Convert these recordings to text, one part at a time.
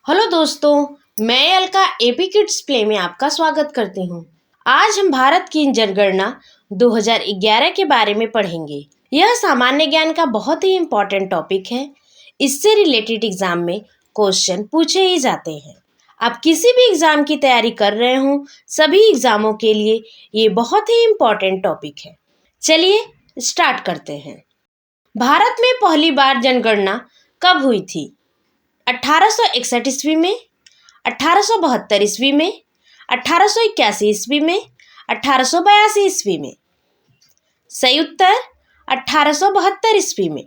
Hello दोस्तों, मैं Alka AP kids play में आपका स्वागत करती हूँ। आज हम भारत की जनगणना 2011 के बारे में पढ़ेंगे। यह सामान्य ज्ञान का बहुत ही इम्पोर्टेंट टॉपिक है। इससे रिलेटेड एग्जाम में क्वेश्चन पूछे ही जाते हैं। आप किसी भी एग्जाम की तैयारी कर रहे हो, सभी एग्जामों के लिए ये बहुत ही इम्पोर्टेंट टॉपिक है। चलिए स्टार्ट करते हैं। भारत में पहली बार जनगणना कब हुई थी? 1861 ईस्वी में, 1872 ईस्वी में, 1881 ईस्वी में, 1882 ईस्वी में। सही उत्तर 1872 ईस्वी में।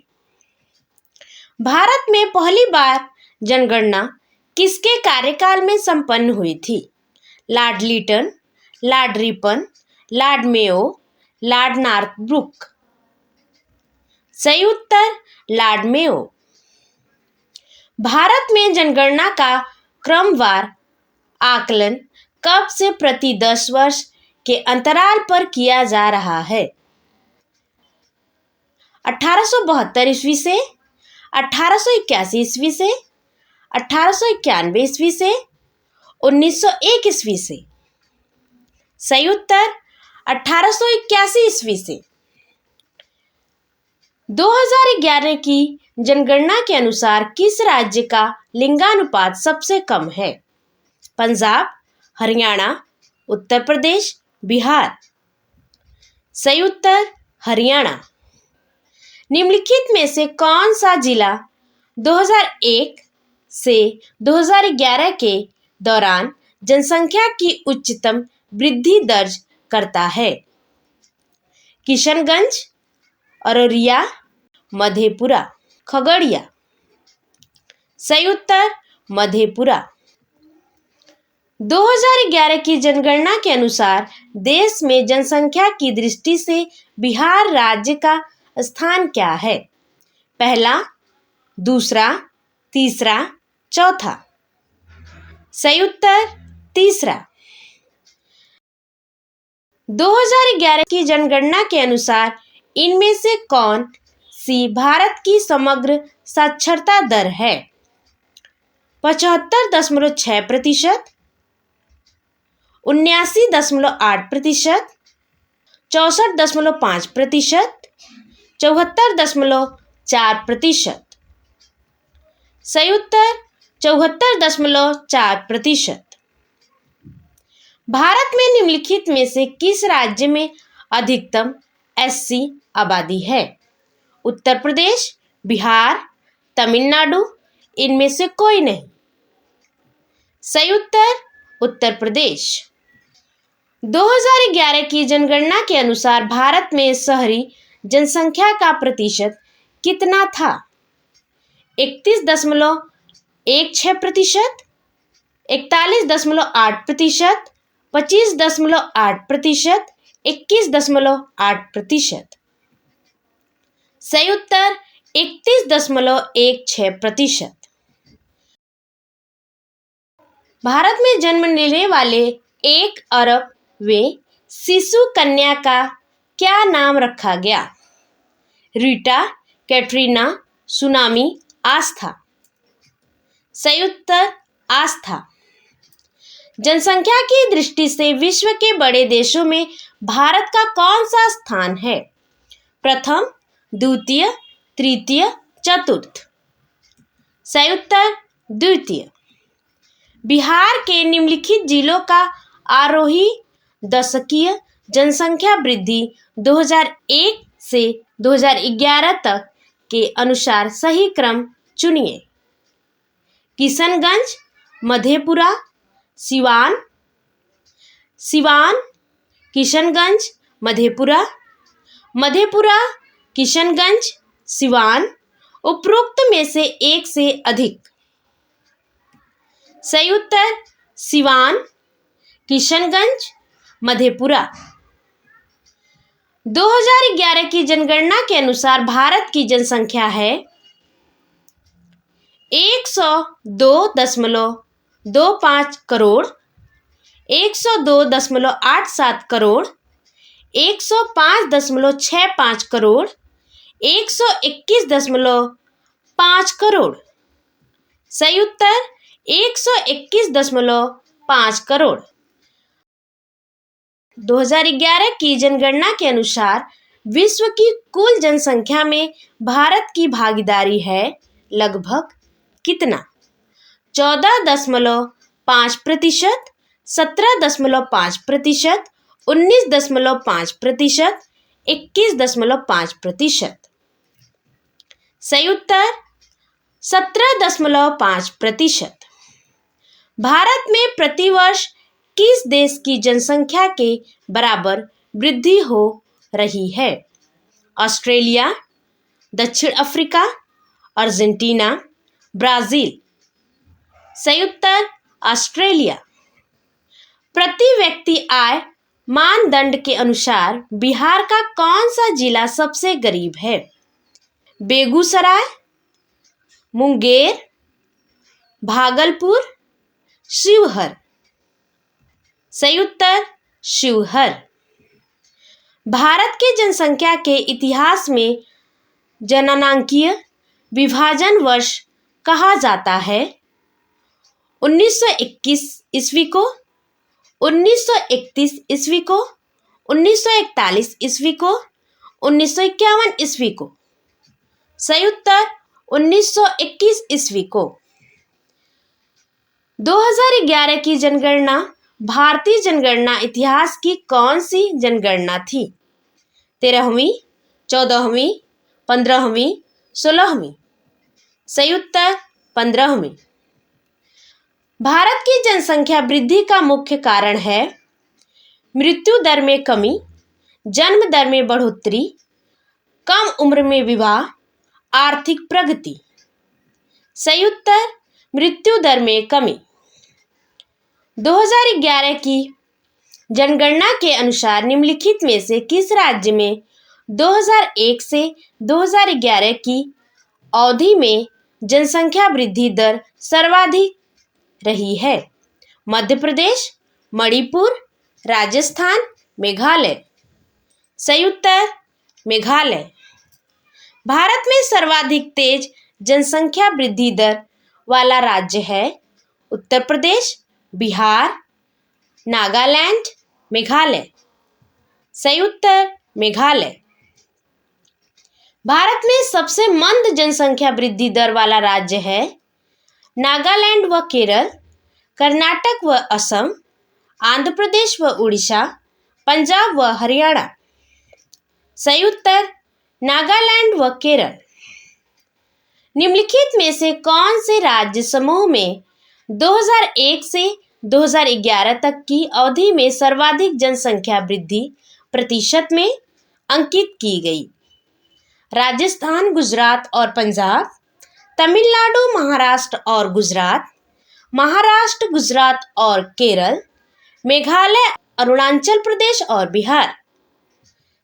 भारत में पहली बार जनगणना किसके कार्यकाल में संपन्न हुई थी? Lord Lytton, Lord Ripon, Lord Mayo, Lord Northbrook. सही उत्तर लॉर्ड मेयो। भारत में जनगणना का क्रमवार आकलन कब से प्रति 10 वर्ष के अंतराल पर किया जा रहा है? 1872 ईस्वी से, 1881 ईस्वी से, 1891 ईस्वी से, 1901 ईस्वी से। सही उत्तर 1881 ईस्वी से। 2011 की जनगणना के अनुसार किस राज्य का लिंगानुपात सबसे कम है? पंजाब, हरियाणा, उत्तर प्रदेश, बिहार। सही उत्तर हरियाणा। निम्नलिखित में से कौन सा जिला 2001 से 2011 के दौरान जनसंख्या की उच्चतम वृद्धि दर्ज करता है? किशनगंज, अररिया, मधेपुरा, खगड़िया। सही उत्तर मधेपुरा। 2011 की जनगणना के अनुसार देश में जनसंख्या की दृष्टि से बिहार राज्य का स्थान क्या है? पहला, दूसरा, तीसरा, चौथा। सही उत्तर तीसरा। 2011 की जनगणना के अनुसार इनमें से कौन सी भारत की समग्र साक्षरता दर है? 75.6%, 79.8%, 64.5%, 74.4%। सही उत्तर 74.4%। भारत में निम्नलिखित में से किस राज्य में अधिकतम एससी आबादी है? उत्तर प्रदेश, बिहार, तमिलनाडु, इनमें से कोई नहीं। सही उत्तर उत्तर प्रदेश। 2011 की जनगणना के अनुसार भारत में शहरी जनसंख्या का प्रतिशत कितना था? 31.16%, 41.8%, 25.8%, 21.8%। सही उत्तर 31.16%। भारत में जन्म लेने वाले 1 अरबवें शिशु कन्या का क्या नाम रखा गया? रीटा, कैटरीना, सुनामी, आस्था। सही उत्तर आस्था। जनसंख्या की दृष्टि से विश्व के बड़े देशों में भारत का कौन सा स्थान है? प्रथम, द्वितीय, तृतीय, चतुर्थ। सही उत्तर द्वितीय। बिहार के निम्नलिखित जिलों का आरोही दशकीय जनसंख्या वृद्धि 2001 से 2011 तक के अनुसार सही क्रम चुनिए। किशनगंज, मधेपुरा, सिवान, किशनगंज, मधेपुरा, मधेपुरा, किशनगंज, सिवान। उपरोक्त में से एक से अधिक। सही उत्तर सिवान, किशनगंज, मधेपुरा। 2011 की जनगणना के अनुसार भारत की जनसंख्या है 102.25 करोड़, 102.87 करोड़, 105.65 करोड़, 121.5 करोड़। सही उत्तर 121.5 करोड़। 2011 की जनगणना के अनुसार विश्व की कुल जनसंख्या में भारत की भागीदारी है लगभग कितना? 14.5%, 17.5%, 19.5%, 21.5%। सही उत्तर 17.5%। भारत में प्रतिवर्ष किस देश की जनसंख्या के बराबर वृद्धि हो रही है? ऑस्ट्रेलिया, दक्षिण अफ्रीका, अर्जेंटीना, ब्राजील। सही उत्तर ऑस्ट्रेलिया। प्रति व्यक्ति आय मानदंड के अनुसार बिहार का कौन सा जिला सबसे गरीब है? बेगूसराय, मुंगेर, भागलपुर, शिवहर। सही उत्तर शिवहर। भारत के जनसंख्या के इतिहास में जननांकीय विभाजन वर्ष कहा जाता है? 1921 ईस्वी को, 1931 ईस्वी को, 1941 ईस्वी को, 1951 ईस्वी को। सही उत्तर 1921 ईस्वी को। 2011 की जनगणना भारतीय जनगणना इतिहास की कौन सी जनगणना थी? 13वीं, 14वीं, 15वीं, 16वीं। सही उत्तर 15वीं। भारत की जनसंख्या वृद्धि का मुख्य कारण है मृत्यु दर में कमी, जन्म दर में बढ़ोतरी, कम उम्र में विवाह, आर्थिक प्रगति। सही उत्तर मृत्यु दर में कमी। 2011 की जनगणना के अनुसार निम्नलिखित में से किस राज्य में 2001 से 2011 की अवधि में जनसंख्या वृद्धि दर सर्वाधिक रही है? मध्य प्रदेश, मणिपुर, राजस्थान, मेघालय। सही उत्तर मेघालय। भारत में सर्वाधिक तेज जनसंख्या वृद्धि दर वाला राज्य है उत्तर प्रदेश, बिहार, नागालैंड, मेघालय। सही उत्तर मेघालय। भारत में सबसे मंद जनसंख्या वृद्धि दर वाला राज्य है नागालैंड व केरल, कर्नाटक व असम, आंध्र प्रदेश व उड़ीसा, पंजाब व हरियाणा। सही उत्तर नागालैंड व केरल। निम्नलिखित में से कौन से राज्य समूह में 2001 से 2011 तक की अवधि में सर्वाधिक जनसंख्या वृद्धि प्रतिशत में अंकित की गई? राजस्थान, गुजरात और पंजाब, तमिलनाडु, महाराष्ट्र और गुजरात, महाराष्ट्र, गुजरात और केरल, मेघालय, अरुणाचल प्रदेश और बिहार।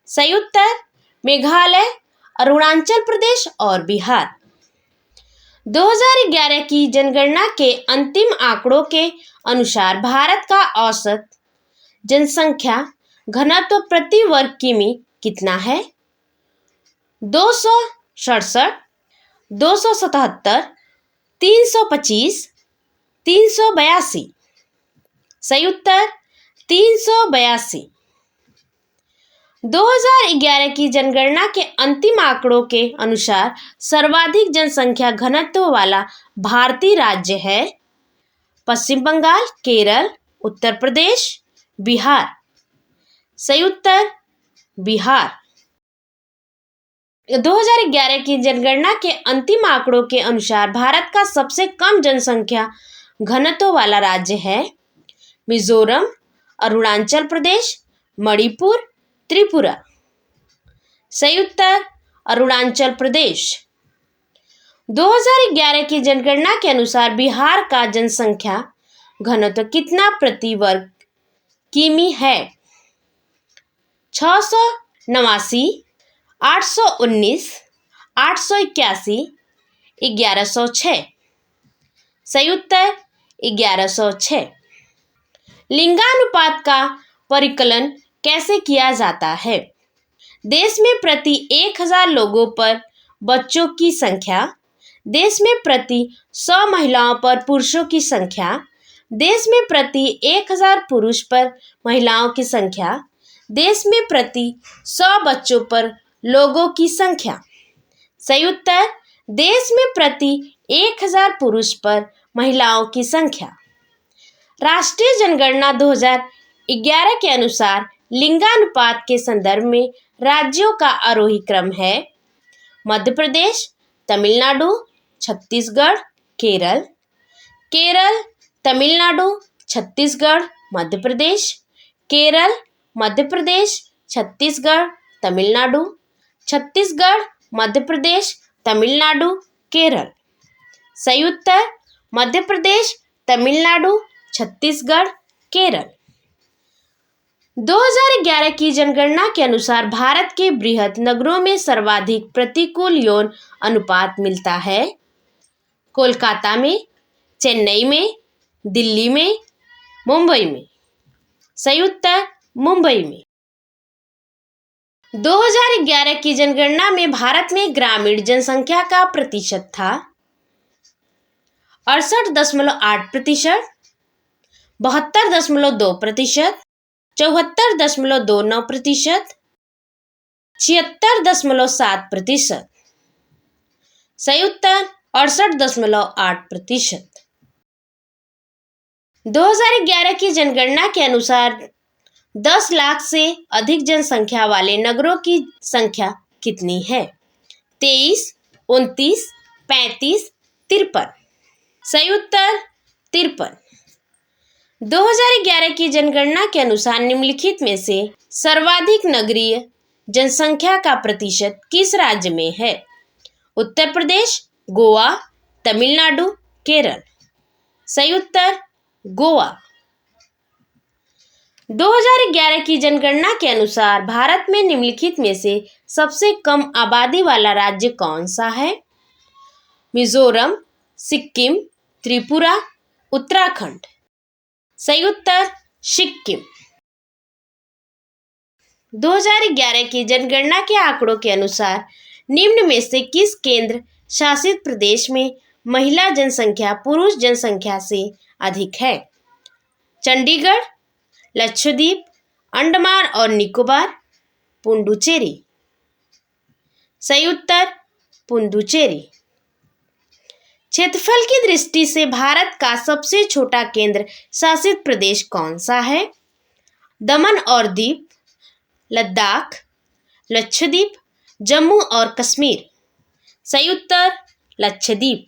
सही उत्तर मेघालय, अरुणाचल प्रदेश और बिहार। 2011 की जनगणना के अंतिम आंकड़ों के अनुसार भारत का औसत जनसंख्या घनत्व प्रति वर्ग किमी कितना है? 267, 277, 325, 382। सही उत्तर 382। 2011 की जनगणना के अंतिम आंकड़ों के अनुसार सर्वाधिक जनसंख्या घनत्व वाला भारतीय राज्य है पश्चिम बंगाल, केरल, उत्तर प्रदेश, बिहार। सही उत्तर बिहार। 2011 की जनगणना के अंतिम आंकड़ों के अनुसार भारत का सबसे कम जनसंख्या घनत्व वाला राज्य है मिजोरम, अरुणाचल प्रदेश, मणिपुर, त्रिपुरा। सही उत्तर अरुणाचल प्रदेश। 2011 की जनगणना के अनुसार बिहार का जनसंख्या घनत्व कितना प्रति वर्ग किमी है? 689, 819, 881, 1106। सही उत्तर 1106। लिंगानुपात का परिकलन कैसे किया जाता है? देश में प्रति 1000 लोगों पर बच्चों की संख्या, देश में प्रति 100 महिलाओं पर पुरुषों की संख्या। देश में प्रति 1000 पुरुष पर महिलाओं की संख्या। देश में प्रति 100 बच्चों पर लोगों की संख्या। सही उत्तर, देश में प्रति 1000 पुरुष पर महिलाओं की संख्या। राष्ट्रीय जनगणना 2011 के अनुसार लिंगानुपात के संदर्भ में राज्यों का आरोही क्रम है। मध्य प्रदेश, तमिलनाडु, छत्तीसगढ़, केरल। केरल, तमिलनाडु, छत्तीसगढ़, मध्य प्रदेश। केरल, मध्य प्रदेश, छत्तीसगढ़, तमिलनाडु। छत्तीसगढ़, मध्य प्रदेश, तमिलनाडु, केरल। सही उत्तर, मध्य प्रदेश, तमिलनाडु, छत्तीसगढ़, केरल। 2011 की जनगणना के अनुसार भारत के बृहद नगरों में सर्वाधिक प्रतिकूल यौन अनुपात मिलता है। कोलकाता में, चेन्नई में, दिल्ली में, मुंबई में। सही उत्तर, मुंबई में। 2011 की जनगणना में भारत में ग्रामीण जनसंख्या का प्रतिशत था 68.8%, 72.2%, 74.29%, 76.7%। सही उत्तर, 68.8%। 2011 की जनगणना के अनुसार 10 लाख से अधिक जनसंख्या वाले नगरों की संख्या कितनी है? 23, 29, 35, 53। सही उत्तर, 53। 2011 की जनगणना के अनुसार निम्नलिखित में से सर्वाधिक नगरीय जनसंख्या का प्रतिशत किस राज्य में है? उत्तर प्रदेश, गोवा, तमिलनाडु, केरल। सही उत्तर, गोवा। 2011 की जनगणना के अनुसार भारत में निम्नलिखित में से सबसे कम आबादी वाला राज्य कौन सा है? मिजोरम, सिक्किम, त्रिपुरा, उत्तराखंड। सही उत्तर, सिक्किम। 2011 की जनगणना के आंकड़ों के अनुसार निम्न में से किस केंद्र शासित प्रदेश में महिला जनसंख्या पुरुष जनसंख्या से अधिक है? चंडीगढ़, लक्षद्वीप, अंडमान और निकोबार, पुडुचेरी। सही उत्तर, पुडुचेरी। क्षेत्रफल की दृष्टि से भारत का सबसे छोटा केंद्र शासित प्रदेश कौन सा है? दमन और दीव, लद्दाख, लक्षद्वीप, जम्मू और कश्मीर। सही उत्तर, लक्षद्वीप।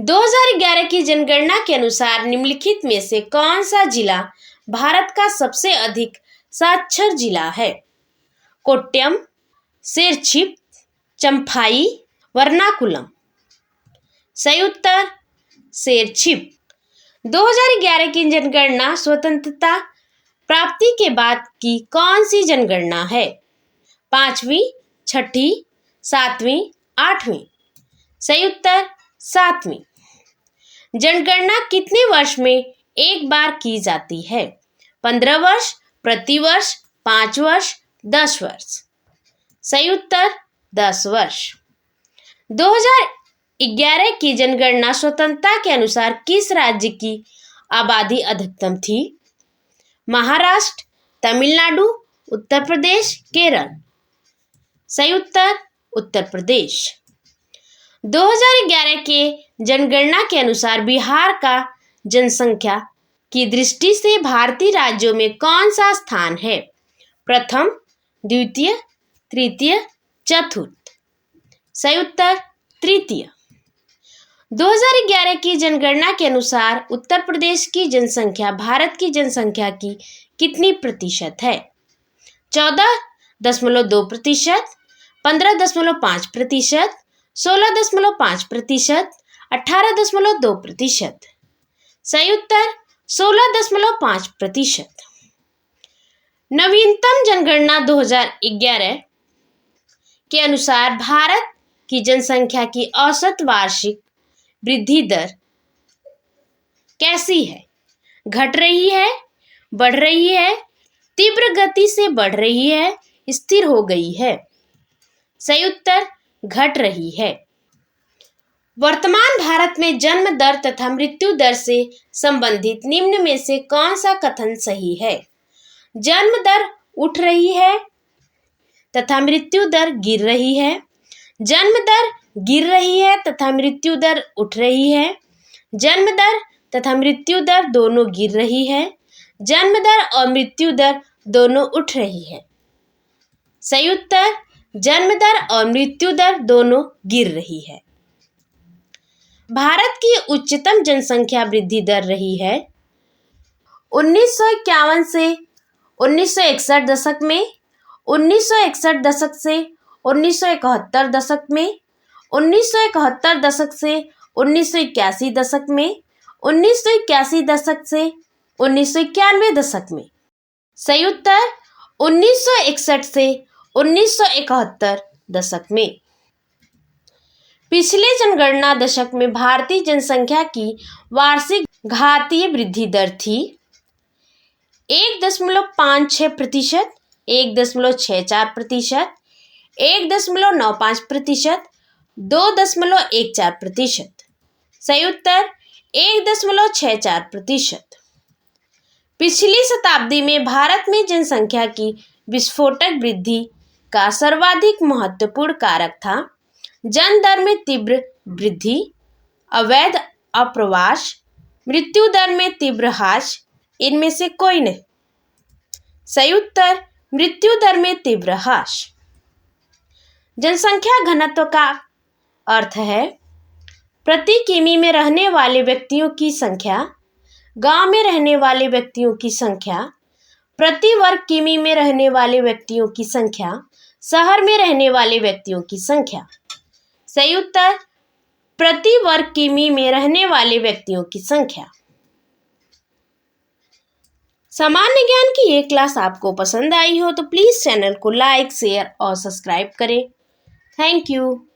2011 की जनगणना के अनुसार निम्नलिखित में से कौन सा जिला भारत का सबसे अधिक साक्षर जिला है? कोट्यम, शेरछिप, चंफाई, वर्नाकुलम। सही उत्तर, शेरछिप। 2011 की जनगणना स्वतंत्रता प्राप्ति के बाद की कौन सी जनगणना है? 5वीं, 6ठी, 7वीं, 8वीं। सही उत्तर, 7वीं। जनगणना कितने वर्ष में एक बार की जाती है? 15 वर्ष, प्रति वर्ष, 5 वर्ष, 10 वर्ष। सही उत्तर, 10 वर्ष। 2011 की जनगणना स्वतंत्रता के अनुसार किस राज्य की आबादी अधिकतम थी? महाराष्ट्र, तमिलनाडु, उत्तर प्रदेश, केरल। सही उत्तर, उत्तर प्रदेश। 2011 के जनगणना के अनुसार बिहार का जनसंख्या की दृष्टि से भारतीय राज्यों में कौन सा स्थान है? प्रथम, द्वितीय, तृतीय, चतुर्थ। सही उत्तर, तृतीय। 2011 की जनगणना के अनुसार उत्तर प्रदेश की जनसंख्या भारत की जनसंख्या की कितनी प्रतिशत है? 14.2%, 15.5%, 16.5%, 18.2%। सही उत्तर, 16.5%। नवीनतम जनगणना 2011 के अनुसार भारत की जनसंख्या की औसत वार्षिक वृद्धि दर कैसी है? घट रही है, बढ़ रही है, तीव्र गति से बढ़ रही है, स्थिर हो गई है? सही उत्तर, घट रही है। वर्तमान भारत में जन्म दर तथा मृत्यु दर से संबंधित निम्न में से कौन सा कथन सही है? जन्म दर उठ रही है तथा मृत्यु दर गिर रही है। जन्म दर गिर रही है तथा मृत्यु दर उठ रही है। जन्म दर तथा मृत्यु दर दोनों गिर रही है। जन्म दर और मृत्यु दर दोनों उठ रही है। सही उत्तर जन्म दर और मृत्यु दर दोनों गिर रही है। भारत की उच्चतम जनसंख्या वृद्धि दर रही है 1951 से 1961 दशक में, 1961 दशक से 1971 दशक में, 1971 दशक से 1981 दशक में, 1981 दशक से 1991 दशक में। सही उत्तर 1961 से 1971 दशक में। पिछले जनगणना दशक में भारतीय जनसंख्या की वार्षिक घातीय वृद्धि दर थी 1.56%, 1.64%, 1.95%, 2.14%। सही उत्तर 1.64%। पिछली शताब्दी में भारत में जनसंख्या की विस्फोटक वृद्धि का सर्वाधिक महत्वपूर्ण कारक था जन्म दर में तीव्र वृद्धि, अवैध अप्रवास, मृत्यु दर में तीव्र ह्रास, इनमें से कोई नहीं। सही उत्तर मृत्यु दर में तीव्र ह्रास। जनसंख्या घनत्व का अर्थ है प्रति किमी में रहने वाले व्यक्तियों की संख्या, गांव में रहने वाले व्यक्तियों की संख्या, प्रति वर्ग किमी में रहने वाले व्यक्तियों की संख्या, शहर में रहने वाले व्यक्तियों की संख्या। सही उत्तर प्रति वर्ग किमी में रहने वाले व्यक्तियों की संख्या। सामान्य ज्ञान की ये क्लास आपको पसंद आई हो तो प्लीज़ चैनल को लाइक, शेयर और सब्सक्राइब करें। Thank you.